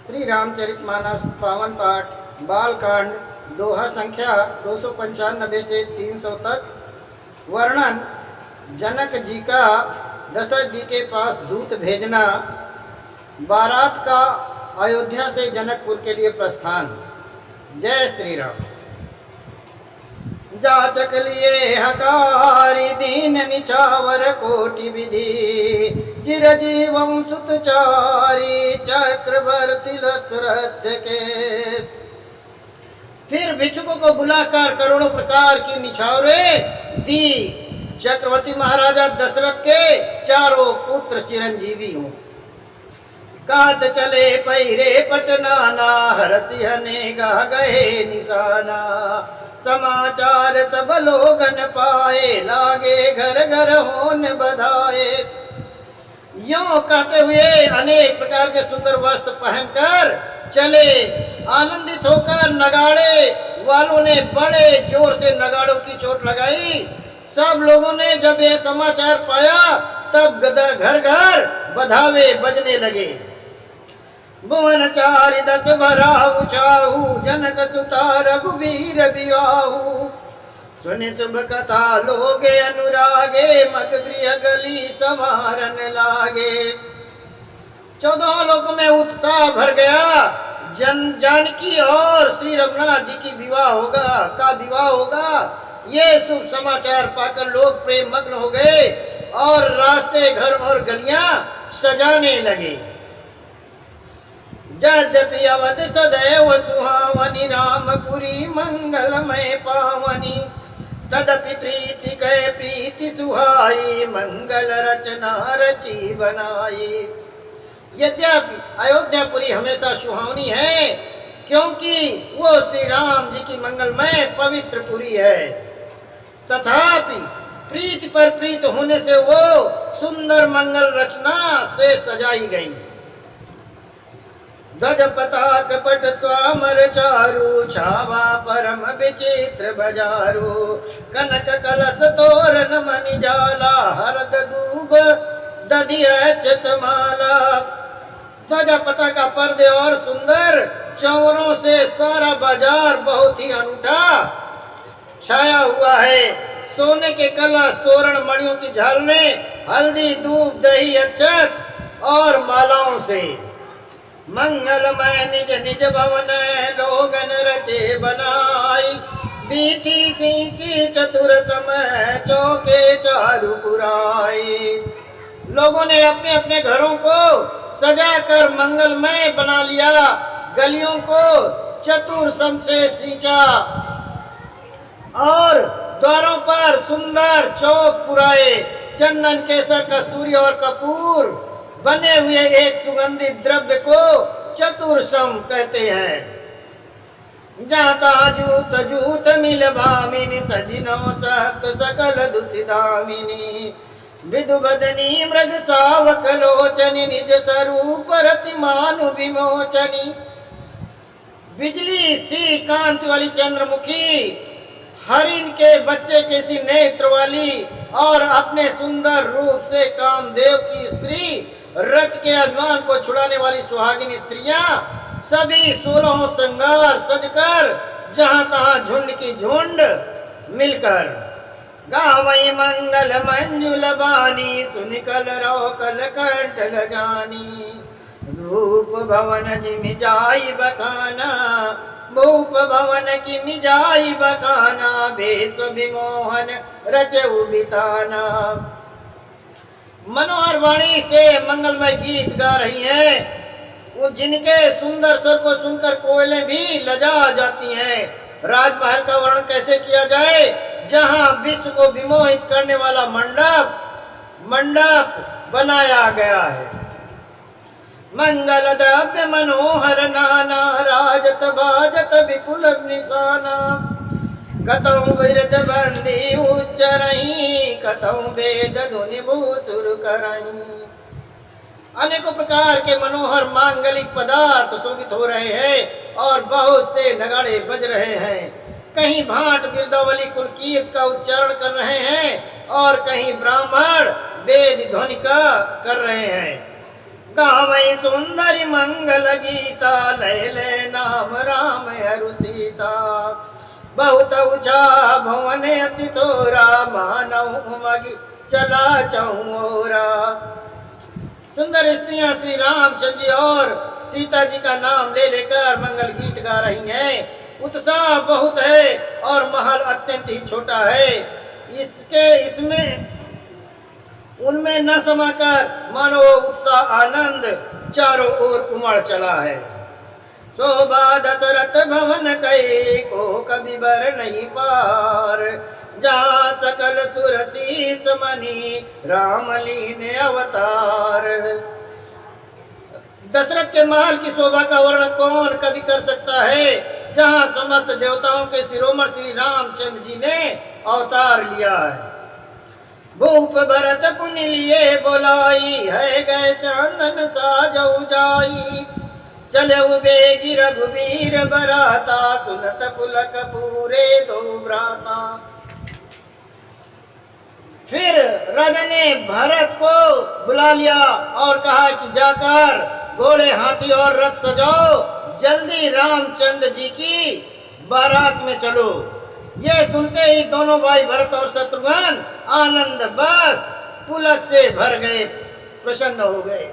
श्री रामचरितमानस पावन पाठ बालकांड दोहा संख्या 295 से 300 तक। वर्णन जनक जी का दशरथ जी के पास दूत भेजना, बारात का अयोध्या से जनकपुर के लिए प्रस्थान। जय श्री राम। जाचक लिए हकारी दीन निछावर कोटि विधि, चिरजीवं सुतचारी चक्रवर्ती दशरथ के। फिर भिक्षुकों को बुलाकर करोड़ों प्रकार की निछावरें दी। चक्रवर्ती महाराजा दशरथ के चारों पुत्र चिरंजीवी हों। कात चले पहिरे पटनाना, हरति हनेगा गए निशाना। समाचार तब लोगन पाए, लागे घर घर होन बधाए। यों कहते हुए अनेक प्रकार के सुंदर वस्त्र पहनकर चले। आनंदित होकर नगाड़े वालों ने बड़े जोर से नगाड़ों की चोट लगाई। सब लोगों ने जब ये समाचार पाया तब घर घर बधावे बजने लगे। भुवन चारि दस भराऊ चाहू, जनक सुता रघुबीर बियाहू। सुनि शुभ कथा लोगे अनुरागे, मग गृह गली समारन लागे। 14 लोक में उत्साह भर गया। जानकी और श्री रघुनाथ जी की विवाह होगा। ये शुभ समाचार पाकर लोग प्रेम मग्न हो गए और रास्ते घर और गलियां सजाने लगे। यद्यपि अवध सदैव सुहावनी, रामपुरी मंगलमय पावनी। तदपि प्रीति कह प्रीति सुहाई, मंगल रचना रची बनाई। यद्यपि अयोध्यापुरी हमेशा सुहावनी है, क्योंकि वो श्री राम जी की मंगलमय पवित्र पुरी है। तथापि प्रीति पर प्रीत होने से वो सुंदर मंगल रचना से सजाई गई। ध्वज पताक पट त्वामर चारु, छावा परम विचित्र बजारू। कनक कलश तोरण मणि जाला, हरद दूब दधि अच्युत माला। ध्वज पताका पर्दे और सुंदर चौरों से सारा बाजार बहुत ही अनूठा छाया हुआ है। सोने के कलश तोरण मणियों की झालरें, हल्दी दूब दही अक्षत और मालाओं से। मंगलमय निज निज भवन, लोगन रचे बनाई। बीती सींची चतुर समय, चौके चारु पुराई। लोगों ने अपने अपने घरों को सजाकर मंगलमय बना लिया। गलियों को चतुर सम से सींचा और द्वारों पर सुंदर चौक पुराए। चंदन केसर कस्तूरी और कपूर बने हुए एक सुगंधित द्रव्य को चतुर्सम कहते हैं। जाता जूत जूत मिल भामिनी, सजिनो सप्त सकल दुति दामिनी। विदु बदनी मृग सावक लोचनी, निज स्वरूप रति मानु विमोचनी। बिजली सी कांति वाली चंद्रमुखी, हरिण के बच्चे के सी नेत्र वाली और अपने सुंदर रूप से कामदेव की स्त्री, रथ के अभिमान को छुड़ाने वाली सुहागिन स्त्रियां, सभी 16 श्रृंगार सजकर जहां तहां झुंड की झुंड मिलकर। गावई मंगल मंजुल बानी, सुनि कलरव कल कंठ लजानी। रूप भवन जिमि जाई बखाना, भूप भवन की मिजाई बखाना। भेष विमोहन रचऊ बिताना। मनोहर वाणी से मंगलमय गीत गा रही हैं। वो जिनके सुंदर स्वर को सुनकर कोयलें भी लजा जाती हैं। राजमहल का वर्णन कैसे किया जाए, जहां विश्व को विमोहित करने वाला मंडप बनाया गया है। मंगल द्रव्य मनोहर नाना, राजत बाजत विपुल निशाना। कतौ विरध बंदी उच्चरई, कतौ वेद धुनि भूसुर करई। अनेकों प्रकार के मनोहर मांगलिक पदार्थ शोभित हो रहे हैं और बहुत से नगाड़े बज रहे हैं। कहीं भाट बिरदावली कुलकीर्त का उच्चारण कर रहे हैं और कहीं ब्राह्मण वेद ध्वनि का कर रहे हैं। गावई सुंदरी मंगल गीता, लैले नाम राम अरु सीता। बहुत ऊंचा भवन अति तोरा, मानव उमगी चला चौरा। सुंदर स्त्रियां श्री रामचंद्र जी और सीता जी का नाम ले लेकर मंगल गीत गा रही हैं। उत्साह बहुत है और महल अत्यंत ही छोटा है। इसमें उनमें न समाकर मानो उत्साह आनंद चारों ओर उमड़ चला है। शोभा दशरथ भवन कई को कभी बर नहीं पार, जहाँ सकल सुर शीस मनी राम लीन अवतार। दशरथ के महल की शोभा का वर्णन कौन कभी कर सकता है, जहाँ समस्त देवताओं के शिरोमणि श्री रामचंद्र जी ने अवतार लिया है। भूप भरत पुनि लिए बोलाई, है गए चंदन साजऊ जाई। चले बेगी रघुवीर बराता, सुनत पुलक पूरे दो भ्राता। फिर राजा ने भरत को बुला लिया और कहा कि जाकर घोड़े हाथी और रथ सजाओ, जल्दी रामचंद्र जी की बारात में चलो। ये सुनते ही दोनों भाई भरत और शत्रुघ्न आनंद बस पुलक से भर गए, प्रसन्न हो गए।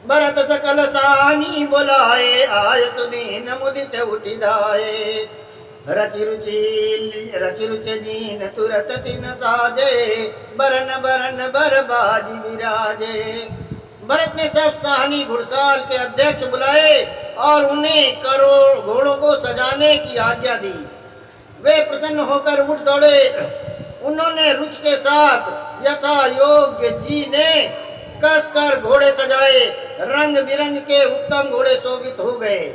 भरत सकल सानी बुलाए, आय सुदीन मुदित उठी धाये। रचि रुचि जीन तुरत तिन साजे, बरन बरन बर बाजी विराजे। भरत ने सब साहनी घुड़साल के अध्यक्ष बुलाए और उन्हें करोड़ घोड़ों को सजाने की आज्ञा दी। वे प्रसन्न होकर उठ दौड़े। उन्होंने रुच के साथ यथा योग्य जी ने कसकर घोड़े सजाए। रंग बिरंग के उत्तम घोड़े शोभित हो गए।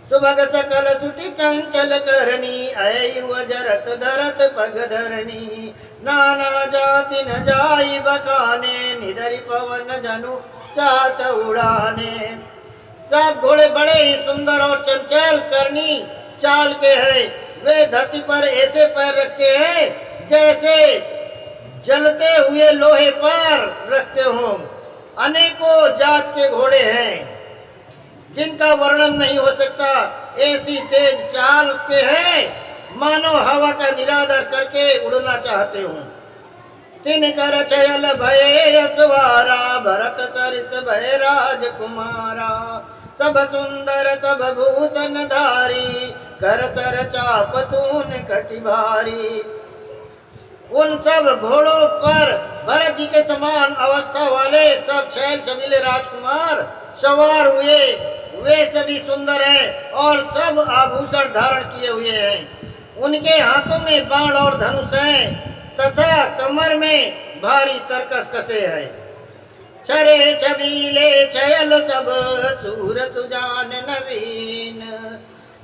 सुभग सकल सुटी कंचल करनी, अयुव जरत धरत पग धरनी। नाना जाति न जाई बकाने, निधरि पवन जनु चाहत उड़ाने। सब घोड़े बड़े ही सुंदर और चंचल करनी चाल के हैं। वे धरती पर ऐसे पैर रखते हैं जैसे जलते हुए लोहे पर रखते हों। अनेकों जात के घोड़े हैं जिनका वर्णन नहीं हो सकता। ऐसी तेज चाल के हैं मानो हवा का निरादर करके उड़ना चाहते हो। तिन कर चयल भय अचवारा, भरत चरित भय राजकुमारा। सब सुंदर सब भूषण धारी, कर सर चाप तून कटि भारी। उन सब घोड़ों पर भरत जी के समान अवस्था वाले सब छैल छबीले राजकुमार सवार हुए। वे सभी सुंदर हैं और सब आभूषण धारण किए हुए हैं। उनके हाथों में बाण और धनुष हैं तथा कमर में भारी तरकस कसे हैं। छरे छबीले छयल सब, सूर सुजान नवीन।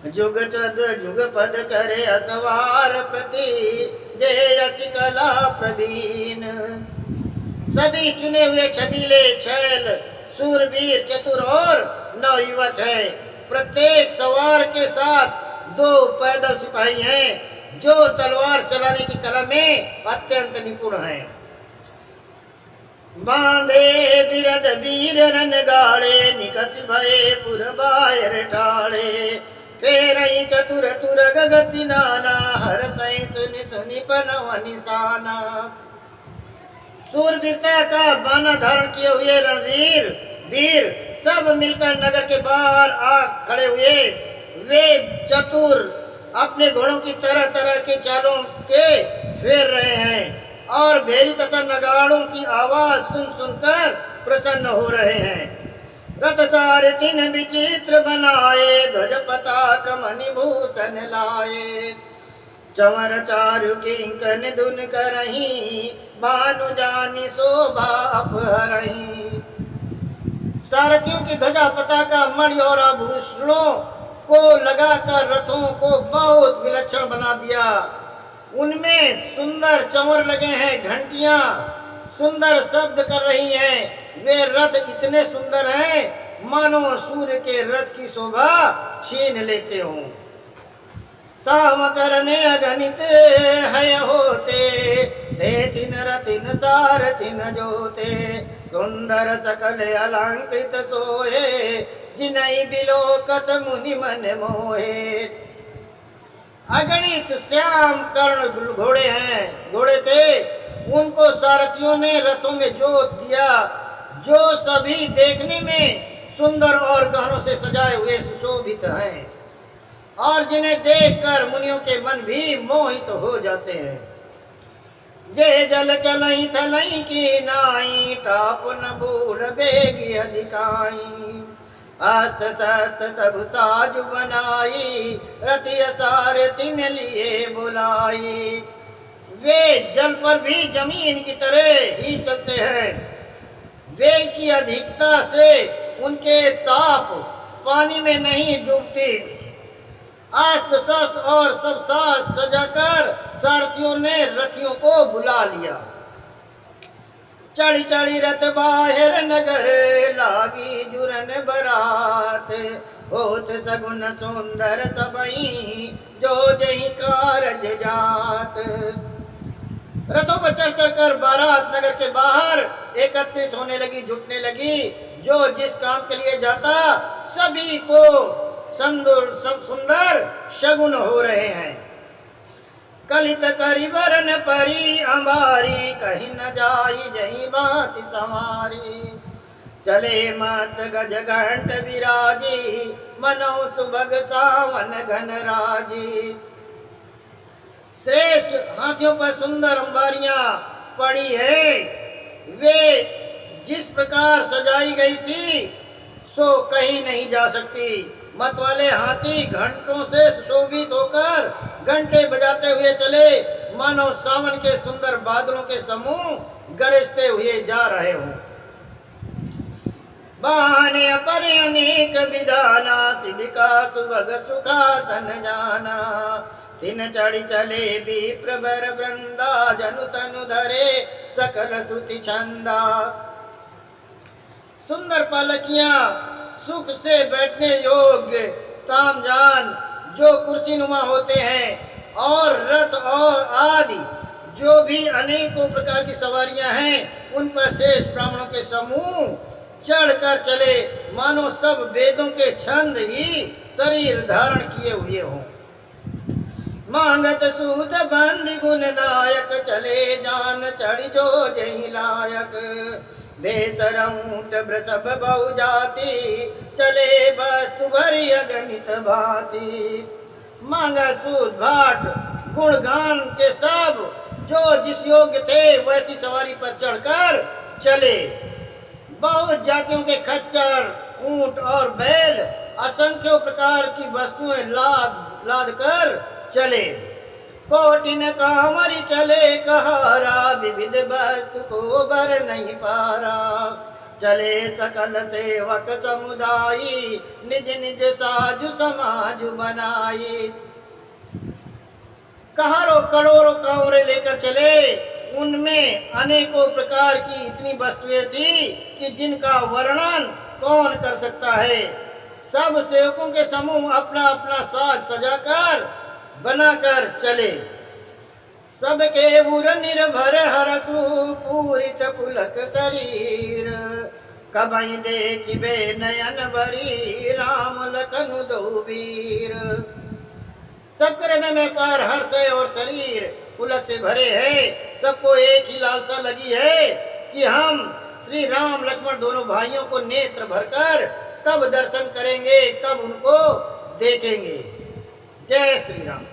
जुग चद जुग पद चरे असवार प्रति, जय अति कला प्रवीण। सभी चुने हुए छबीले छैल सूरवीर चतुर और नवयुवक है। प्रत्येक सवार के साथ 2 पैदल सिपाही हैं जो तलवार चलाने की कला में अत्यंत निपुण हैं। बांधे बिरद वीर रन गाड़े, निकच भये पुर बायर ठाड़े। फेरई चतुर तुर गगति नाना, हर सई सुनि सुनि पनव निशाना। सूरवीरता का बाना धारण किए हुए रणवीर वीर सब मिलकर नगर के बाहर आ खड़े हुए। वे चतुर अपने घोड़ों की तरह तरह के चालों के फेर रहे हैं और भेरी तथा नगाड़ों की आवाज सुन सुनकर प्रसन्न हो रहे हैं। रथ सारथिन विचित्र बनाए, ध्वज पताक मणि भूषण लाए। चंवर चारु किंकन धुन करही, भानु जानी शोभा अपहरही। सारथियों की ध्वजा पताका मणि और आभूषणों को लगाकर रथों को बहुत विलक्षण बना दिया। उनमें सुंदर चंवर लगे हैं, घंटियां सुंदर शब्द कर रही हैं। वे रथ इतने सुंदर हैं मानो सूर्य के रथ की शोभा छीन लेते हों। साम करने अगणित है होते, दे तिन रतिन सारथिन जोते। सुंदर सकल अलंकृत सोहे, जिनहि बिलोकत मुनि मन मोहे। अगणित श्याम कर्ण घोड़े हैं, घोड़े थे, उनको सारथियों ने रथों में जोत दिया, जो सभी देखने में सुंदर और गहनों से सजाए हुए सुशोभित हैं, और जिन्हें देखकर मुनियों के मन भी मोहित हो जाते हैं। जे जल चलई थलई की नाई, टाप न बूढ़ बेगी अधिकाई। अस्त सत तब साजु बनाई, रतिय सारे तिन लिए बुलाई। वे जल पर भी जमीन की तरह ही चलते हैं, वेग की अधिकता से उनके टाप पानी में नहीं डूबती। अस्त्र शस्त्र और सब साज सजाकर सारथियों ने रथियों को बुला लिया। चढ़ी चढ़ी रथ बाहिर नगर, लागी जुरन बरात। होत सगुन सुंदर सबई, जो जही कारज जात। रथों पर चढ़ चढ़कर बारात नगर के बाहर एकत्रित होने लगी, जुटने लगी। जो जिस काम के लिए जाता, सभी को सब सुंदर शगुन हो रहे हैं। कलित करी वरन परी अंबारी, कहीं न जाई जही बात समारी। चले मत गज घंट विराजी, मनो सुभग सावन घन राजी। श्रेष्ठ हाथियों पर सुंदर अंबारियां पड़ी है, वे जिस प्रकार सजाई गई थी सो कहीं नहीं जा सकती। मत वाले हाथी घंटों से सुशोभित होकर घंटे बजाते हुए चले, मानो सावन के सुंदर बादलों के समूह गरजते हुए जा रहे हों। बहाने पर अनेक विधाना, शिविका सुभग सुखासन जाना। तिन चढ़ी चले भी प्रबर वृंदा, जनु तनु धरे सकल श्रुति छंदा। सुंदर पालकियां, सुख से बैठने योग्य तामजान जो कुर्सी नुमा होते हैं, और रथ और आदि जो भी अनेकों प्रकार की सवारियां हैं, उन पर श्रेष्ठ ब्राह्मणों के समूह चढ़कर चले, मानो सब वेदों के छंद ही शरीर धारण किए हुए हों। मांगत सूत बंदी गुण नायक, चले जान चढ़ी जो जही लायक। बेसर ऊंट वृषभ बहु जाति, चले वस्तु भरी अगणित भांति। मांगा सूत भाट गुणगान के सब जो जिस योग्य थे, वैसी सवारी पर चढ़कर चले। बहुत जातियों के खच्चर, ऊंट और बैल, असंख्य प्रकार की वस्तुएं लाद लाद कर चले। कोटिन कामरी चले कहारा, विविध वस्तु को बर नहीं पारा। चले सकल सेवक समुदायी, निज निज साजु समाज बनाई। कहारों करोड़ों कांवरे लेकर चले, उनमें अनेकों प्रकार की इतनी वस्तुएं थी कि जिनका वर्णन कौन कर सकता है। सब सेवकों के समूह अपना अपना साज सजाकर बनाकर चले। सबके उर निर्भर हरसु, पूरित पुलक शरीर। कबई देखिबे नयन भरी, राम लखन दो वीर। सबके हृदय में पर हर्ष और शरीर पुलक से भरे हैं। सबको एक ही लालसा लगी है कि हम श्री राम लक्ष्मण दोनों भाइयों को नेत्र भरकर कब दर्शन करेंगे, कब उनको देखेंगे। जय श्री राम।